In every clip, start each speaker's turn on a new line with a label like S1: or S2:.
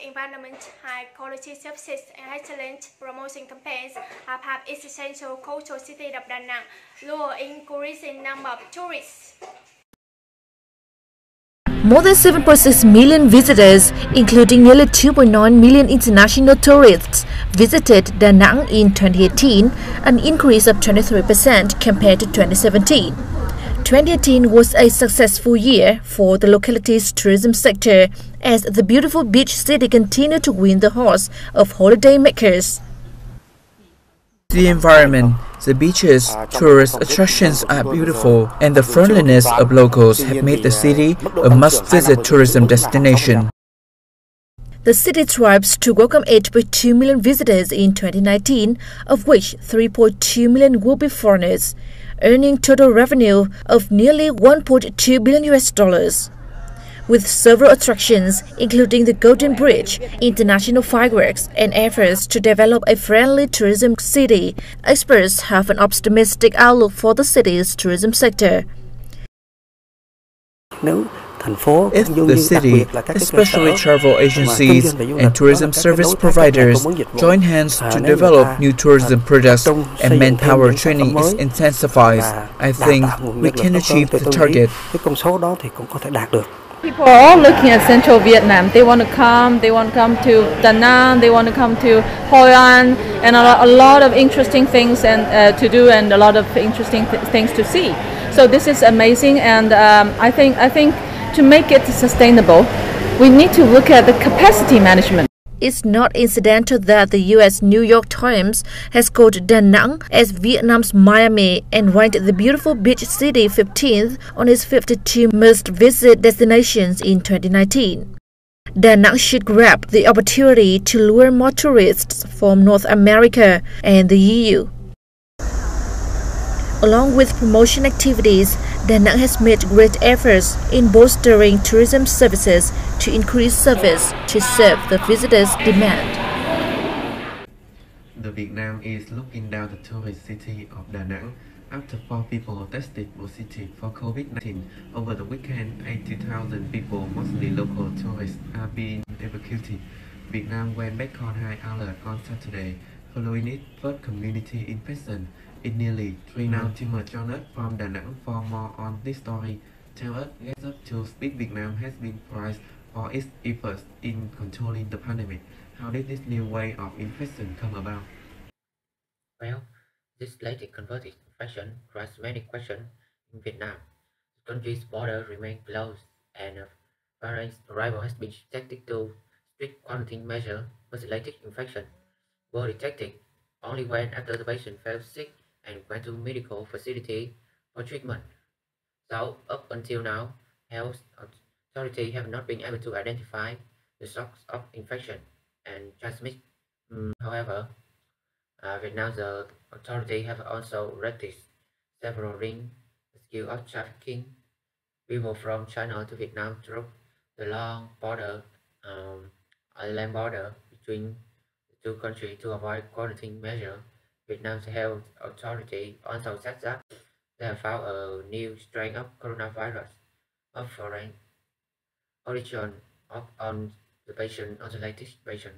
S1: environment, high-quality services, and excellent promotion campaigns have had its essential cultural city of Da Nang, lure increasing number of tourists.
S2: More than 7.6 million visitors, including nearly 2.9 million international tourists, visited Da Nang in 2018, an increase of 23% compared to 2017. 2018 was a successful year for the locality's tourism sector as the beautiful beach city continued to win the hearts of holidaymakers.
S3: The environment, the beaches, tourist attractions are beautiful, and the friendliness of locals have made the city a must-visit tourism destination.
S2: The city thrives to welcome 8.2 million visitors in 2019, of which 3.2 million will be foreigners, earning total revenue of nearly $1.2 billion. With several attractions, including the Golden Bridge, international fireworks, and efforts to develop a friendly tourism city, experts have an optimistic outlook for the city's tourism sector.
S3: If the city, especially travel agencies and tourism service providers, join hands to develop new tourism products and manpower training is intensified, I think we can achieve the target.
S4: People are all looking at central Vietnam. They want to come to Da Nang, they want to come to Hoi An, and a lot of interesting things to do and a lot of interesting things to see. So this is amazing, and I think to make it sustainable, we need to look at the capacity management.
S2: It's not incidental that the U.S. New York Times has called Da Nang as Vietnam's Miami and ranked the beautiful beach city 15th on its 52 must-visit destinations in 2019. Da Nang should grab the opportunity to lure more tourists from North America and the EU. Along with promotion activities, Da Nang has made great efforts in bolstering tourism services to increase service to serve the visitors' demand.
S5: The Vietnam is looking down the tourist city of Da Nang after 4 people tested positive for COVID-19. Over the weekend, 80,000 people, mostly local tourists, are being evacuated. Vietnam went back on high alert on Saturday following its first community infection in nearly 3 months. Timur journalist from Da Nang for more on this story. Tell us, Get Up to Speak Vietnam has been praised for its efforts in controlling the pandemic. How did this new wave of infection come about?
S6: Well, this latest converted infection raises many questions in Vietnam. The country's border remains closed, and foreign arrival has been subjected to strict quarantine measures, but the latest infection were detected only when after the patient fell sick and went to medical facility for treatment. So, up until now, health authorities have not been able to identify the source of infection and transmit. However, Vietnam's authorities have also arrested several rings accused of trafficking people from China to Vietnam through the long land border between the two countries to avoid quarantine measures. Vietnam's health authority also said that they have found a new strain of coronavirus of foreign origin on the latest patient.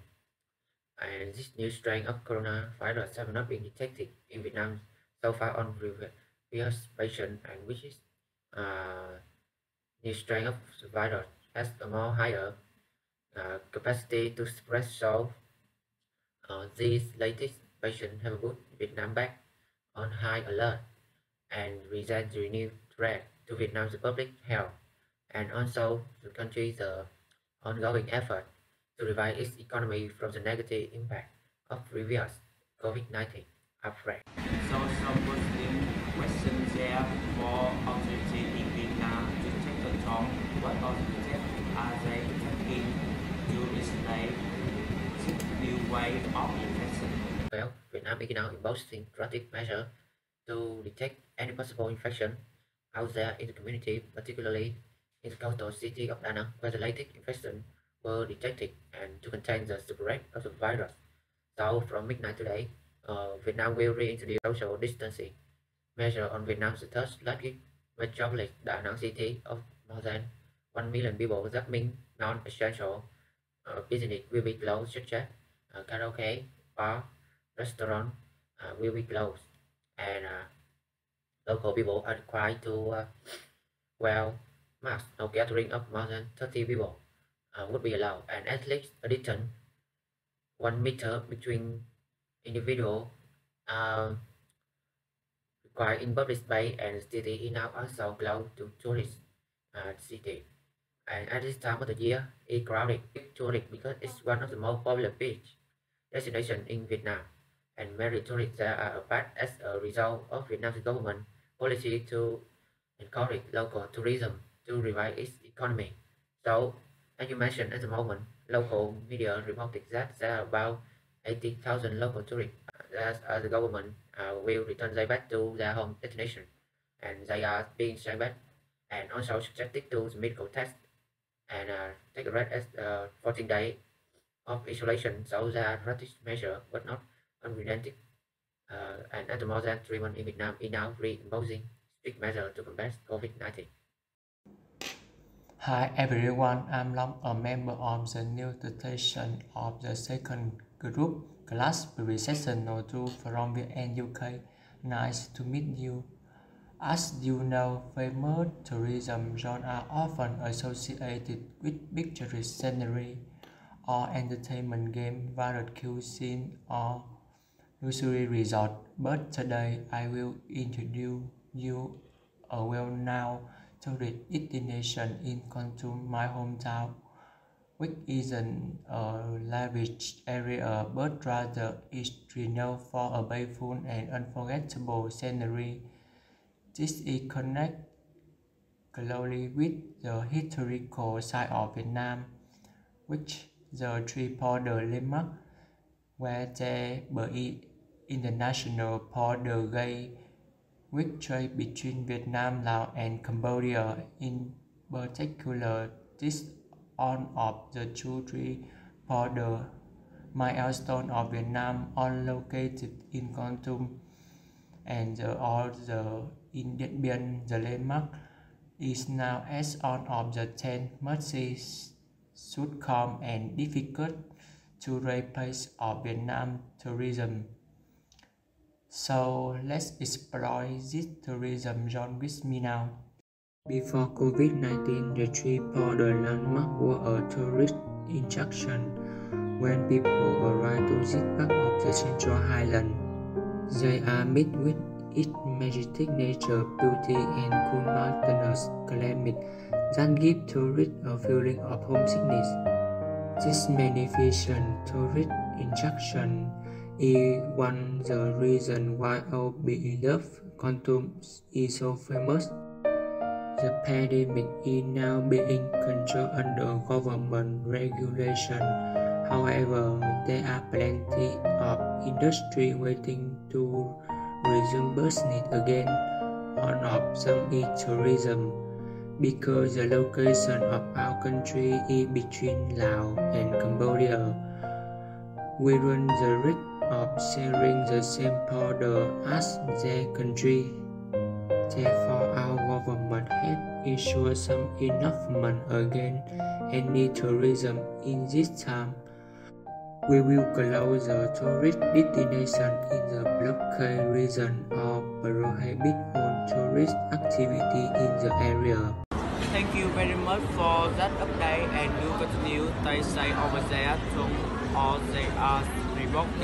S6: And this new strain of coronavirus have not been detected in Vietnam so far on previous patient, and which is new strain of the virus has a more higher capacity to spread. So these latest patients have put Vietnam back on high alert and present renewed threat to Vietnam's public health and also the country's ongoing effort to revive its economy from the negative impact of previous COVID-19 outbreak.
S7: So some Muslim questions there for authorities in Vietnam to take control. What alternatives are they taking to explain this new wave of infection?
S6: Well, Vietnam is now imposing drastic measures to detect any possible infection out there in the community, particularly in the coastal city of Da Nang, where the latest infection were detected, and to contain the spread of the virus. So from midnight today, Vietnam will reintroduce social distancing measure on Vietnam's third largest metropolis, Da Nang city of more than 1 million people. That means non-essential business will be closed, such as karaoke, bar, restaurant will be closed, and local people are required to wear masks. No gathering of more than 30 people would be allowed, and at least a distance 1 meter between individual required in public space, and city is now also closed to tourist city. And at this time of the year, it's crowded with tourists because it's one of the most popular beach destinations in Vietnam, and many tourists there are back as a result of Vietnam's government policy to encourage local tourism to revive its economy. So, as you mentioned at the moment, local media reported that there are about 80,000 local tourists that the government will return them back to their home destination, and they are being sent back and also subjected to medical tests and take a rest as 14 days of isolation. So they are drastic measure but not unrelenting. And at the more than 3 months in Vietnam is now reimposing strict measures to combat COVID-19.
S8: Hi everyone, I'm Long, a member of the new station of the second group class Pre-sessional 2 from Vietnam, UK. Nice to meet you. As you know, famous tourism zones are often associated with picturesque scenery or entertainment game, varied cuisine, or luxury resort. But today I will introduce you a well-known tourist destination in Kon Tum, my hometown, which isn't a lavish area but rather is renowned for a beautiful and unforgettable scenery. This is connected closely with the historical side of Vietnam, which the three border landmark, where there is international border gate, which trade between Vietnam, Laos, and Cambodia. In particular, this one of the three border milestones of Vietnam are located in Kon Tum, and the other in Điện Biên. The landmark is now as one of the 10 should come and difficult to replace of Vietnam tourism. So let's explore this tourism zone with me now. Before COVID-19, the three border landmarks were a tourist attraction. When people arrive to this part of the Central Highland, they are met with its majestic nature, beauty, and cool mountainous climate that give tourists a feeling of homesickness. This magnificent tourist attraction is one of the reasons why our beloved Kon Tum is so famous. The pandemic is now being controlled under government regulation. However, there are plenty of industry waiting to resume business again. One of them is tourism, because the location of our country is between Laos and Cambodia. We run the risk of sharing the same border as their country. Therefore, our government has ensured some enough money against any tourism in this time. We will close the tourist destination in the blockade region or prohibit all tourist activity in the area.
S7: Thank you very much for that update, and you continue stay safe over there from all they are reporting.